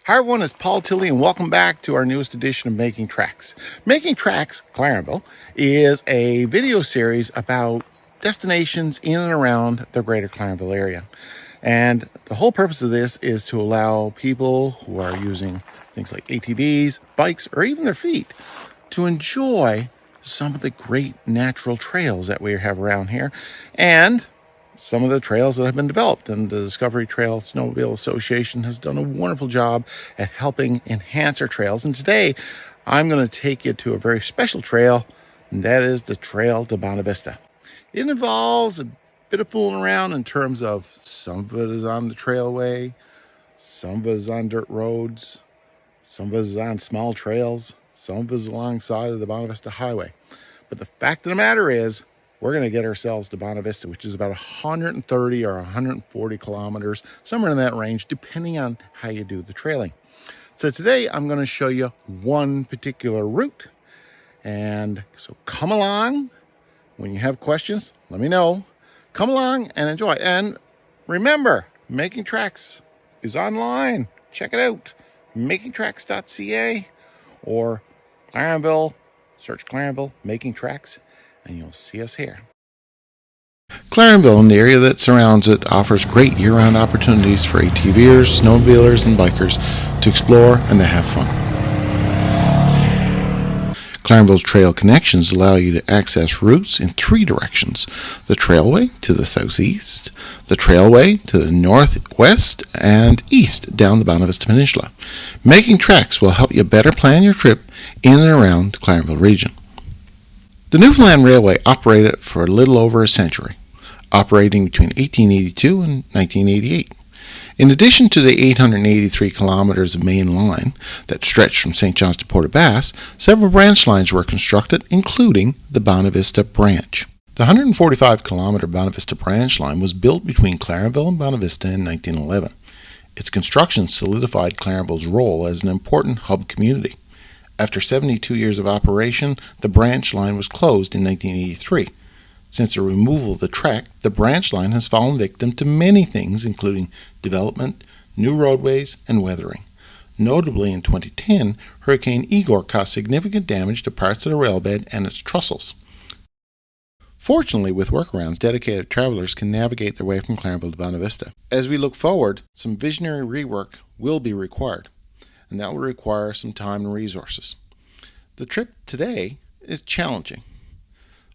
Hi everyone, it's Paul Tilley and welcome back to our newest edition of Making Tracks. Making Tracks, Clarenville, is a video series about destinations in and around the greater Clarenville area. And the whole purpose of this is to allow people who are using things like ATVs, bikes, or even their feet to enjoy some of the great natural trails that we have around here and some of the trails that have been developed. And the Discovery Trail Snowmobile Association has done a wonderful job at helping enhance our trails. And today I'm going to take you to a very special trail, and that is the Trail to Bonavista. It involves a bit of fooling around in terms of some of it is on the trailway, some of it is on dirt roads, some of it is on small trails, some of it is alongside of the Bonavista Highway. But the fact of the matter is, we're going to get ourselves to Bonavista, which is about 130 or 140 kilometers, somewhere in that range, depending on how you do the trailing. So today I'm going to show you one particular route. And so come along. When you have questions, let me know. Come along and enjoy. And remember, Making Tracks is online. Check it out. makingtracks.ca or Clarenville. Search Clarenville, Making Tracks, and you'll see us here. Clarenville and the area that surrounds it offers great year-round opportunities for ATVers, snowmobilers, and bikers to explore and to have fun. Clarenville's trail connections allow you to access routes in three directions: the trailway to the southeast, the trailway to the northwest and east down the Bonavista Peninsula. Making Tracks will help you better plan your trip in and around the Clarenville region. The Newfoundland Railway operated for a little over a century, operating between 1882 and 1988. In addition to the 883 kilometers of main line that stretched from St. John's to Port aux Basques, several branch lines were constructed, including the Bonavista Branch. The 145-kilometer Bonavista Branch Line was built between Clarenville and Bonavista in 1911. Its construction solidified Clarenville's role as an important hub community. After 72 years of operation, the branch line was closed in 1983. Since the removal of the track, the branch line has fallen victim to many things, including development, new roadways, and weathering. Notably, in 2010, Hurricane Igor caused significant damage to parts of the railbed and its trestles. Fortunately, with workarounds, dedicated travelers can navigate their way from Clarenville to Bonavista. As we look forward, some visionary rework will be required, and that will require some time and resources. The trip today is challenging.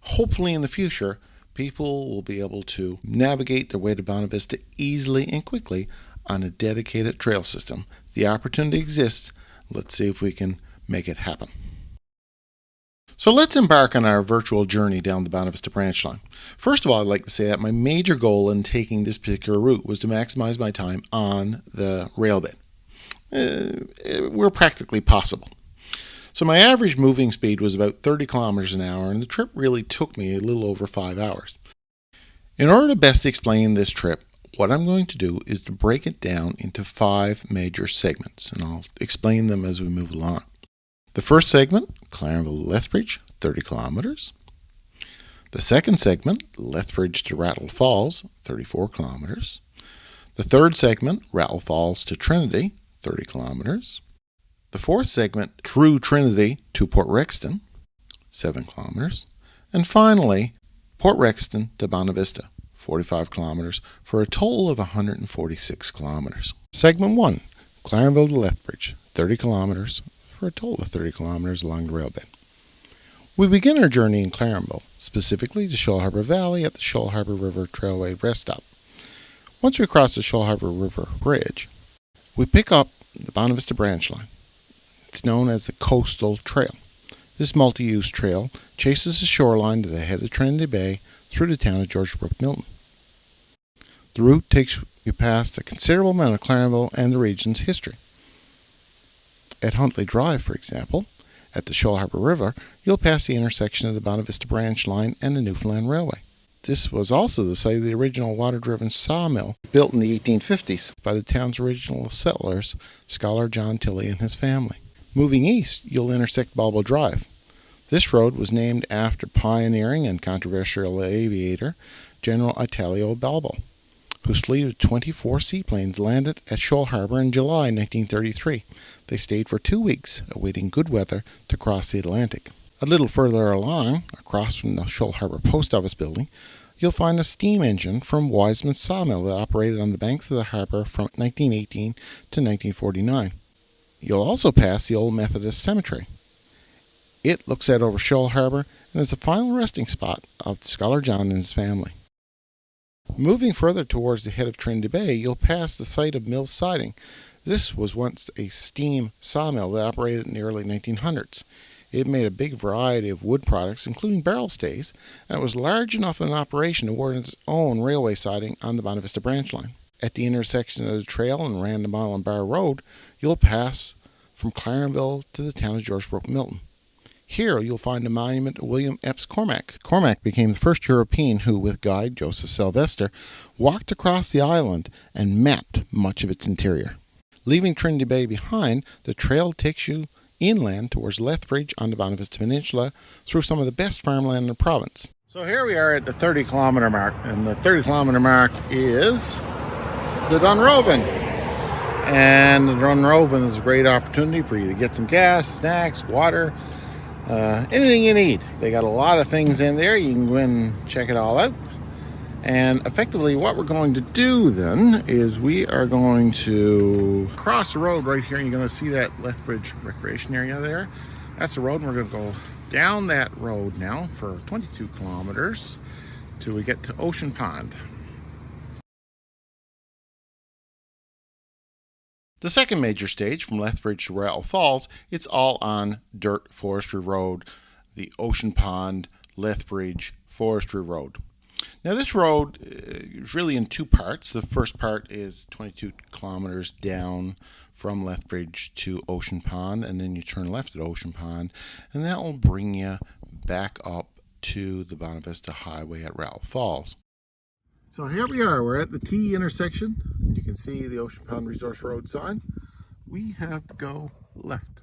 Hopefully in the future, people will be able to navigate their way to Bonavista easily and quickly on a dedicated trail system. The opportunity exists. Let's see if we can make it happen. So let's embark on our virtual journey down the Bonavista Branch Line. First of all, I'd like to say that my major goal in taking this particular route was to maximize my time on the railbed. Were practically possible. So my average moving speed was about 30 kilometers an hour, and the trip really took me a little over 5 hours. In order to best explain this trip, what I'm going to do is to break it down into 5 major segments, and I'll explain them as we move along. The first segment, Clarenville to Lethbridge, 30 kilometers. The second segment, Lethbridge to Rattle Falls, 34 kilometers. The third segment, Rattle Falls to Trinity, 30 kilometers. The fourth segment, through Trinity to Port Rexton, 7 kilometers. And finally, Port Rexton to Bonavista, 45 kilometers, for a total of 146 kilometers. Segment 1, Clarenville to Lethbridge, 30 kilometers, for a total of 30 kilometers along the railbed. We begin our journey in Clarenville, specifically to Shoal Harbour Valley at the Shoal Harbour River Trailway rest stop. Once we cross the Shoal Harbour River Bridge, we pick up the Bonavista Branch Line. It's known as the Coastal Trail. This multi-use trail chases the shoreline to the head of Trinity Bay through the town of George Brook Milton. The route takes you past a considerable amount of Clarenville and the region's history. At Huntley Drive, for example, at the Shoal Harbour River, you'll pass the intersection of the Bonavista Branch Line and the Newfoundland Railway. This was also the site of the original water-driven sawmill built in the 1850s by the town's original settlers, scholar John Tilley and his family. Moving east, you'll intersect Balbo Drive. This road was named after pioneering and controversial aviator General Italio Balbo, whose fleet of 24 seaplanes landed at Shoal Harbor in July 1933. They stayed for 2 weeks, awaiting good weather to cross the Atlantic. A little further along, across from the Shoal Harbor Post Office building, you'll find a steam engine from Wiseman's sawmill that operated on the banks of the harbor from 1918 to 1949. You'll also pass the old Methodist cemetery. It looks out over Shoal Harbor and is the final resting spot of Scholar John and his family. Moving further towards the head of Trinity Bay, you'll pass the site of Mill's Siding. This was once a steam sawmill that operated in the early 1900s. It made a big variety of wood products, including barrel stays, and it was large enough in operation to warrant its own railway siding on the Bonavista Branch Line. At the intersection of the trail and Random Island Bar Road, you'll pass from Clarenville to the town of George Brook Milton. Here you'll find a monument to William Epps Cormack. Cormack became the first European who, with guide Joseph Sylvester, walked across the island and mapped much of its interior. Leaving Trinity Bay behind, the trail takes you inland towards Lethbridge on the Bonavista Peninsula through some of the best farmland in the province. So here we are at the 30-kilometer mark, and the 30-kilometer mark is the Dunroven. And the Dunroven is a great opportunity for you to get some gas, snacks, water, anything you need. They got a lot of things in there. You can go in and check it all out. And effectively what we're going to do then is we are going to cross the road right here. You're going to see that Lethbridge recreation area there. That's the road, and we're going to go down that road now for 22 kilometers till we get to Ocean Pond. The second major stage from Lethbridge to Rattle Falls, it's all on dirt forestry road, the Ocean Pond, Lethbridge Forestry Road. Now this road is really in two parts. The first part is 22 kilometers down from Lethbridge to Ocean Pond, and then you turn left at Ocean Pond, and that will bring you back up to the Bonavista Highway at Rattle Falls. So here we are, we're at the T intersection. You can see the Ocean Pond Resource Road sign. We have to go left.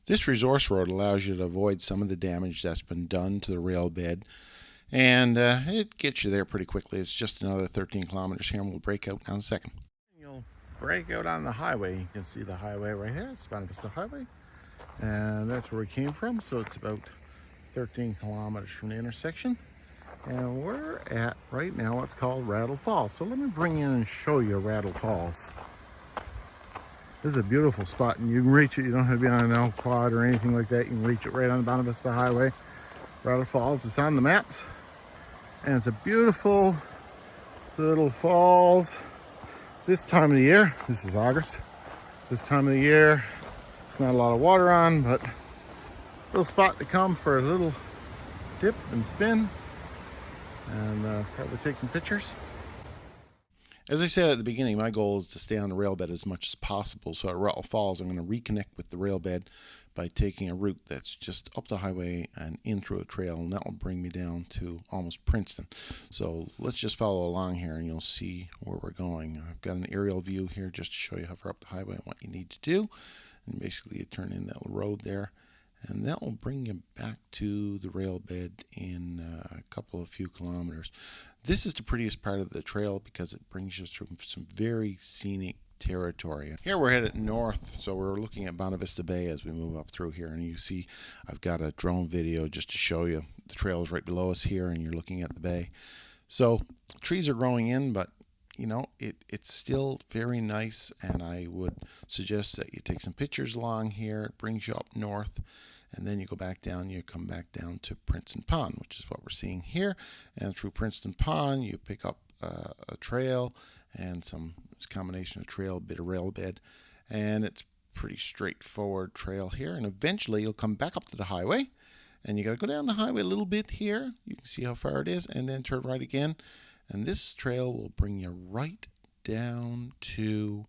This resource road allows you to avoid some of the damage that's been done to the railbed, and it gets you there pretty quickly. It's just another 13 kilometers here, and we'll break out in a second. You'll break out on the highway. You can see the highway right here. It's Bonavista Highway, and that's where we came from. So it's about 13 kilometers from the intersection. And we're at, right now, what's called Rattle Falls. So let me bring you in and show you Rattle Falls. This is a beautiful spot, and you can reach it. You don't have to be on an L quad or anything like that. You can reach it right on the Bonavista Highway. Rattle Falls, it's on the maps. And it's a beautiful little falls. This time of the year, this is August. This time of the year, there's not a lot of water on, but a little spot to come for a little dip and spin. And probably take some pictures. As I said at the beginning, my goal is to stay on the railbed as much as possible. So at Rattle Falls, I'm going to reconnect with the railbed by taking a route that's just up the highway and in through a trail, and that will bring me down to almost Princeton. So let's just follow along here and you'll see where we're going. I've got an aerial view here just to show you how far up the highway and what you need to do. And basically you turn in that road there, and that will bring you back to the railbed in a few kilometers. This is the prettiest part of the trail because it brings you through some very scenic territory. Here we're headed north, so we're looking at Bonavista Bay as we move up through here, and you see I've got a drone video just to show you the trail is right below us here, and you're looking at the bay. So trees are growing in, but you know, it's still very nice, and I would suggest that you take some pictures along here. It brings you up north, and then you go back down. You come back down to Princeton Pond, which is what we're seeing here. And through Princeton Pond, you pick up a trail and it's a combination of trail, a bit of railbed, and it's pretty straightforward trail here. And eventually, you'll come back up to the highway, and you got to go down the highway a little bit here. You can see how far it is, and then turn right again. And this trail will bring you right down to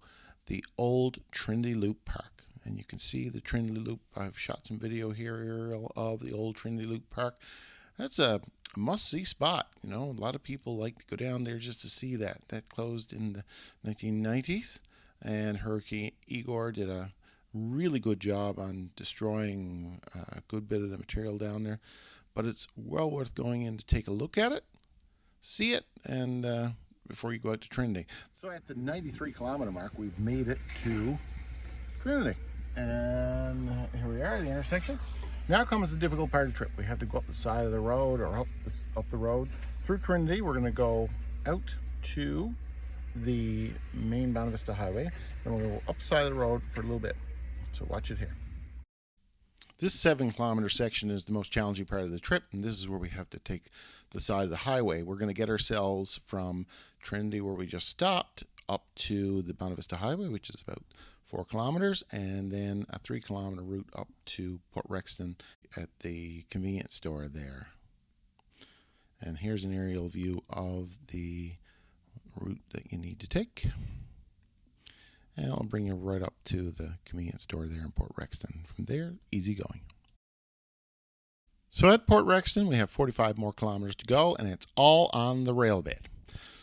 the old Trinity Loop Park. And you can see the Trinity Loop. I've shot some video here of the old Trinity Loop Park. That's a must-see spot. You know, a lot of people like to go down there just to see that. That closed in the 1990s, and Hurricane Igor did a really good job on destroying a good bit of the material down there. But it's well worth going in to take a look at it, see it, and before you go out to Trinity. So at the 93 kilometer mark, we've made it to Trinity. And here we are at the intersection. Now comes the difficult part of the trip. We have to go up the side of the road, or up the road through Trinity. We're going to go out to the main Bonavista highway, and we're going to go up the side of the road for a little bit. So watch it here. This 7-kilometer section is the most challenging part of the trip, and this is where we have to take the side of the highway. We're going to get ourselves from Trinity, where we just stopped, up to the Bonavista highway, which is about 4 kilometers, and then a 3-kilometer route up to Port Rexton at the convenience store there. And here's an aerial view of the route that you need to take. And I'll bring you right up to the convenience store there in Port Rexton. From there, easy going. So at Port Rexton, we have 45 more kilometers to go, and it's all on the Railbed.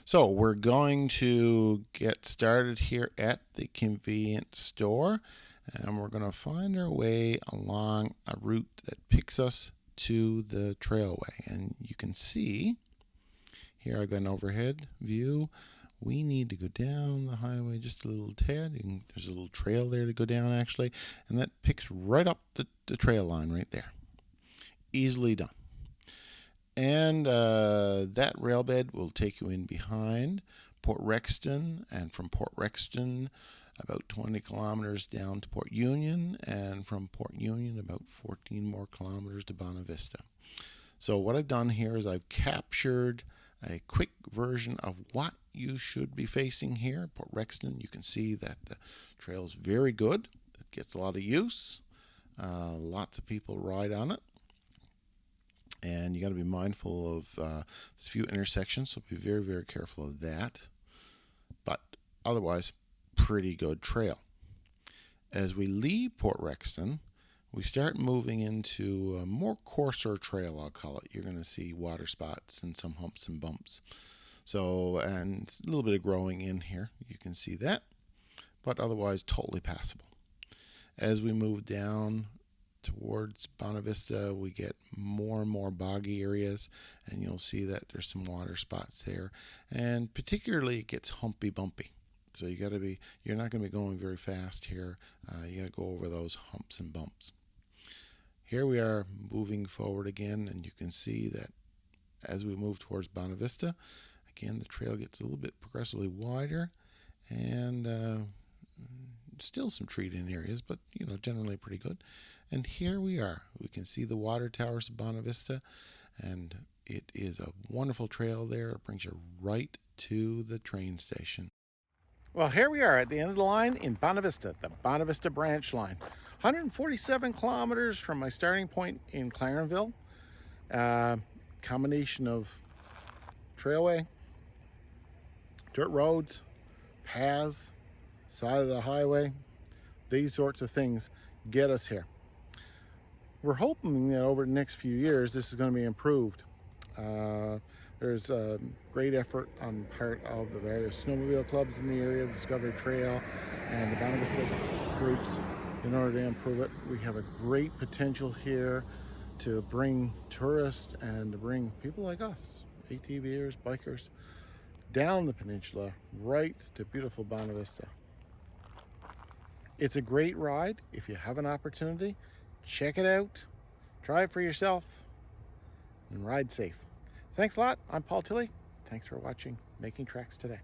So we're going to get started here at the convenience store, and we're going to find our way along a route that picks us to the trailway. And you can see here, I've got an overhead view. We need to go down the highway just a little tad. There's a little trail there to go down, actually, and that picks right up the trail line right there. Easily done. And that railbed will take you in behind Port Rexton, and from Port Rexton about 20 kilometers down to Port Union, and from Port Union about 14 more kilometers to Bonavista. So what I've done here is I've captured a quick version of what you should be facing here. Port Rexton, you can see that the trail is very good. It gets a lot of use. Lots of people ride on it. And you got to be mindful of there's a few intersections, so be very, very careful of that. But otherwise, pretty good trail. As we leave Port Rexton, we start moving into a more coarser trail, I'll call it. You're going to see water spots and some humps and bumps. So, and a little bit of growing in here. You can see that, but otherwise totally passable. As we move down towards Bonavista, we get more and more boggy areas, and you'll see that there's some water spots there, and particularly it gets humpy bumpy. So you're not going to be going very fast here. You got to go over those humps and bumps. Here we are moving forward again, and you can see that as we move towards Bonavista, again the trail gets a little bit progressively wider, and still some treed in areas, but generally pretty good. And here we are. We can see the water towers of Bonavista, and it is a wonderful trail there. It brings you right to the train station. Well, here we are at the end of the line in Bonavista, the Bonavista Branch Line. 147 kilometers from my starting point in Clarenville. Combination of trailway, dirt roads, paths, side of the highway, these sorts of things get us here. We're hoping that over the next few years this is going to be improved. There's a great effort on part of the various snowmobile clubs in the area, the Discovery Trail and the Bonavista groups, in order to improve it. We have a great potential here to bring tourists and to bring people like us, ATVers, bikers, down the peninsula right to beautiful Bonavista. It's a great ride. If you have an opportunity, check it out, try it for yourself, and ride safe. Thanks a lot. I'm Paul Tilley. Thanks for watching Making Tracks Today.